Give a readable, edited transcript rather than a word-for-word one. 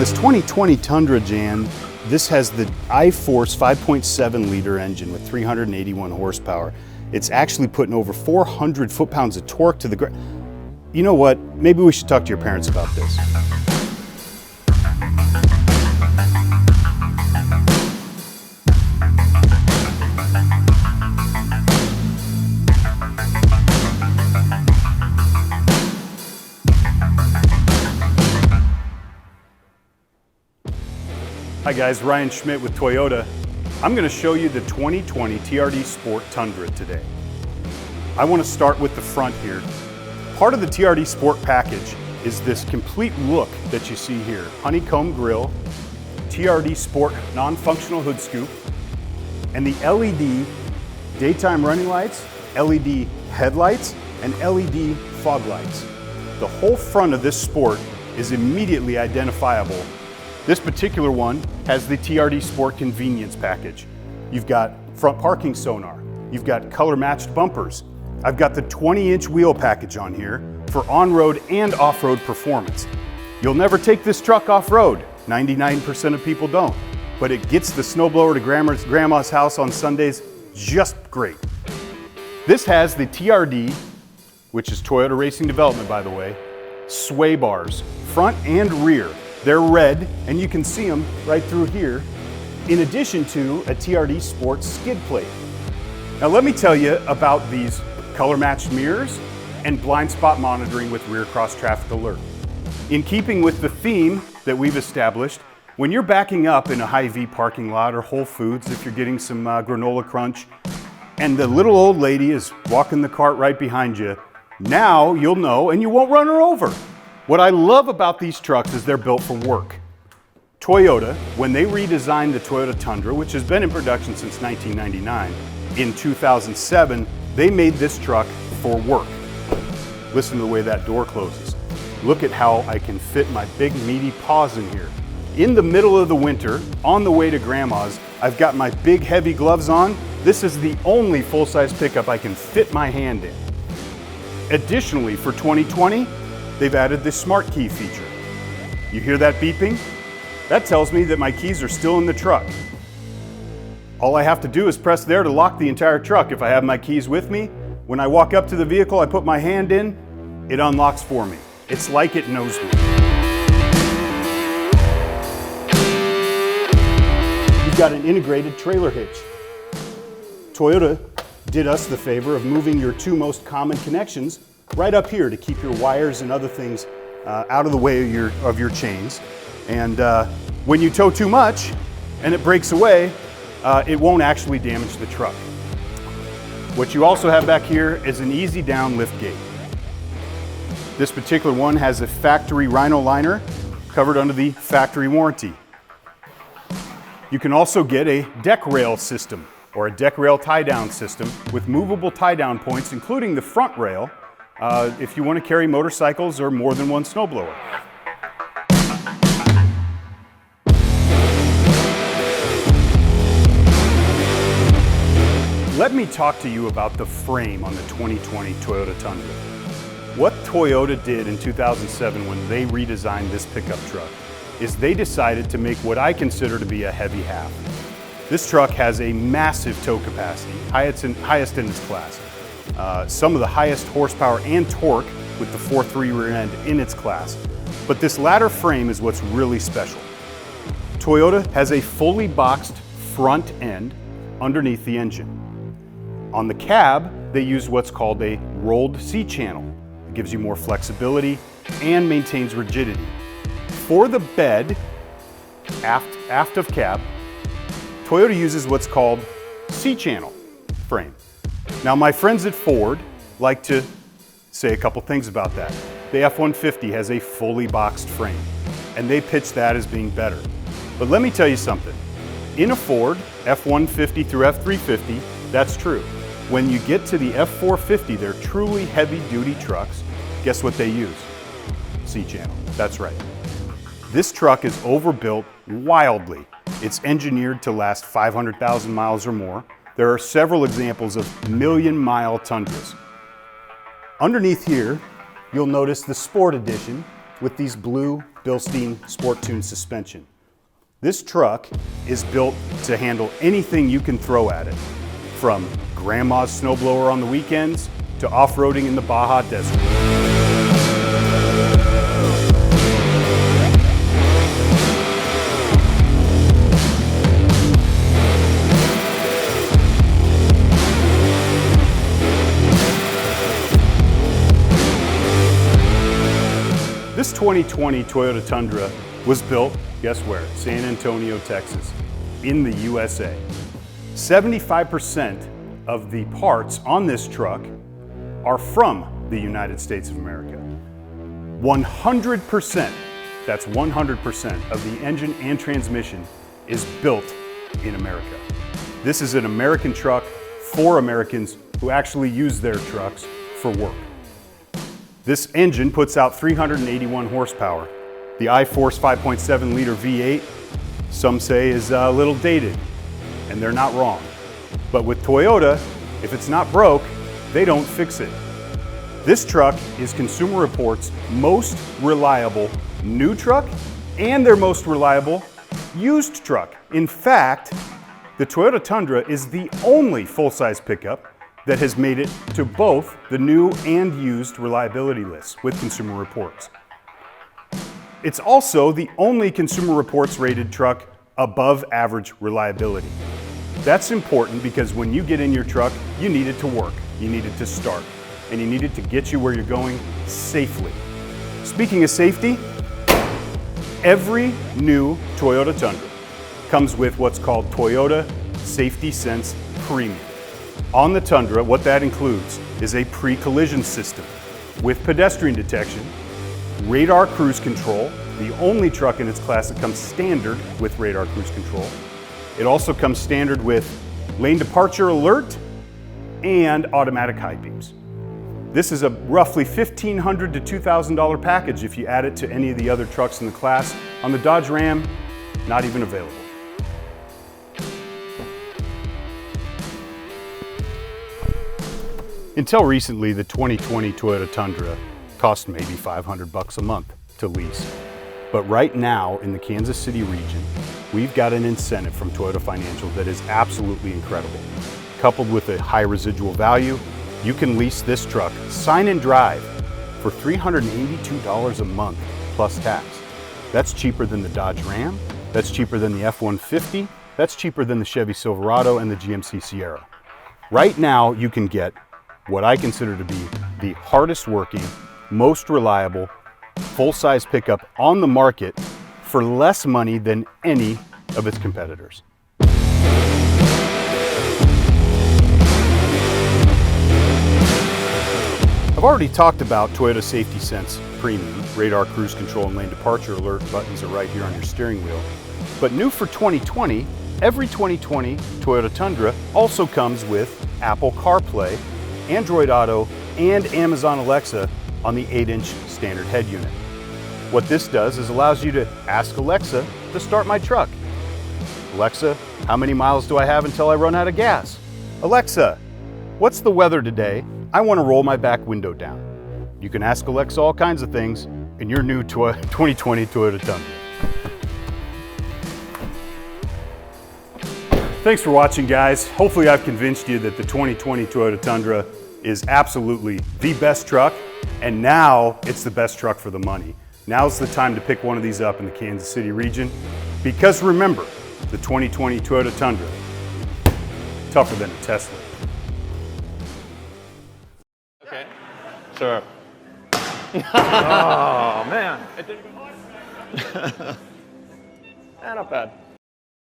this 2020 Tundra, Jan, this has the iForce 5.7 liter engine with 381 horsepower. It's actually putting over 400 foot-pounds of torque to the ground. You know what? Maybe we should talk to your parents about this. Hi guys, Ryan Schmidt with Toyota. I'm going to show you the 2020 TRD Sport Tundra today. I want to start with the front here. Part of the TRD Sport package is this complete look that you see here. Honeycomb grille, TRD Sport non-functional hood scoop, and the LED daytime running lights, LED headlights, and LED fog lights. The whole front of this Sport is immediately identifiable. This particular one has the TRD Sport convenience package. You've got front parking sonar. You've got color matched bumpers. I've got the 20-inch wheel package on here for on-road and off-road performance. You'll never take this truck off-road. 99% of people don't. But it gets the snowblower to grandma's house on Sundays just great. This has the TRD, which is Toyota Racing Development by the way, sway bars, front and rear. They're red, and you can see them right through here, in addition to a TRD Sport skid plate. Now let me tell you about these color-matched mirrors and blind spot monitoring with rear cross traffic alert. In keeping with the theme that we've established, when you're backing up in a Hy-Vee parking lot or Whole Foods, if you're getting some granola crunch, and the little old lady is walking the cart right behind you, now you'll know and you won't run her over. What I love about these trucks is they're built for work. Toyota, when they redesigned the Toyota Tundra, which has been in production since 1999, in 2007, they made this truck for work. Listen to the way that door closes. Look at how I can fit my big meaty paws in here. In the middle of the winter, on the way to grandma's, I've got my big heavy gloves on. This is the only full-size pickup I can fit my hand in. Additionally, for 2020, they've added this smart key feature. You hear that beeping? That tells me that my keys are still in the truck. All I have to do is press there to lock the entire truck. If I have my keys with me, when I walk up to the vehicle, I put my hand in, it unlocks for me. It's like it knows me. You've got an integrated trailer hitch. Toyota did us the favor of moving your two most common connections right up here to keep your wires and other things out of the way of your chains. And when you tow too much and it breaks away, it won't actually damage the truck. What you also have back here is an easy down lift gate. This particular one has a factory Rhino liner covered under the factory warranty. You can also get a deck rail system or a deck rail tie down system with movable tie down points, including the front rail, if you want to carry motorcycles or more than one snowblower. Let me talk to you about the frame on the 2020 Toyota Tundra. What Toyota did in 2007 when they redesigned this pickup truck is they decided to make what I consider to be a heavy half. This truck has a massive tow capacity, highest in its class. Some of the highest horsepower and torque with the 4.3 rear end in its class. But this latter frame is what's really special. Toyota has a fully boxed front end underneath the engine. On the cab, they use what's called a rolled seat channel. It gives you more flexibility and maintains rigidity. For the bed, aft of cab, Toyota uses what's called C-channel frame. Now my friends at Ford like to say a couple things about that. The F-150 has a fully boxed frame, and they pitch that as being better. But let me tell you something. In a Ford, F-150 through F-350, that's true. When you get to the F-450, they're truly heavy-duty trucks. Guess what they use? C-channel, that's right. This truck is overbuilt wildly. It's engineered to last 500,000 miles or more. There are several examples of million-mile Tundras. Underneath here, you'll notice the Sport Edition with these blue Bilstein Sport Tune suspension. This truck is built to handle anything you can throw at it, from grandma's snowblower on the weekends to off-roading in the Baja Desert. This 2020 Toyota Tundra was built, guess where? San Antonio, Texas, in the USA. 75% of the parts on this truck are from the United States of America. 100%, that's 100% of the engine and transmission is built in America. This is an American truck for Americans who actually use their trucks for work. This engine puts out 381 horsepower. The iForce 5.7 liter V8, some say is a little dated, and they're not wrong. But with Toyota, if it's not broke, they don't fix it. This truck is Consumer Reports' most reliable new truck and their most reliable used truck. In fact, the Toyota Tundra is the only full-size pickup that has made it to both the new and used reliability lists with Consumer Reports. It's also the only Consumer Reports rated truck above average reliability. That's important because when you get in your truck, you need it to work, you need it to start, and you need it to get you where you're going safely. Speaking of safety, every new Toyota Tundra comes with what's called Toyota Safety Sense Premium. On the Tundra, what that includes is a pre-collision system with pedestrian detection, radar cruise control, the only truck in its class that comes standard with radar cruise control. It also comes standard with lane departure alert and automatic high beams. This is a roughly $1,500 to $2,000 package if you add it to any of the other trucks in the class. On the Dodge Ram, not even available. Until recently, the 2020 Toyota Tundra cost maybe $500 a month to lease. But right now in the Kansas City region, we've got an incentive from Toyota Financial that is absolutely incredible. Coupled with a high residual value, you can lease this truck, sign and drive, for $382 a month plus tax. That's cheaper than the Dodge Ram, that's cheaper than the F-150, that's cheaper than the Chevy Silverado and the GMC Sierra. Right now, you can get what I consider to be the hardest working, most reliable, full-size pickup on the market for less money than any of its competitors. I've already talked about Toyota Safety Sense Premium. Radar cruise control and lane departure alert buttons are right here on your steering wheel. But new for 2020, every 2020 Toyota Tundra also comes with Apple CarPlay, Android Auto, and Amazon Alexa on the 8-inch standard head unit. What this does is allows you to ask Alexa to start my truck. Alexa, how many miles do I have until I run out of gas? Alexa, what's the weather today? I want to roll my back window down. You can ask Alexa all kinds of things in your new 2020 Toyota Tundra. Thanks for watching, guys. Hopefully I've convinced you that the 2020 Toyota Tundra is absolutely the best truck, and now it's the best truck for the money. Now's the time to pick one of these up in the Kansas City region, because remember, the 2020 Toyota Tundra, tougher than a Tesla. Okay, sure. Oh, man. It didn't even not bad.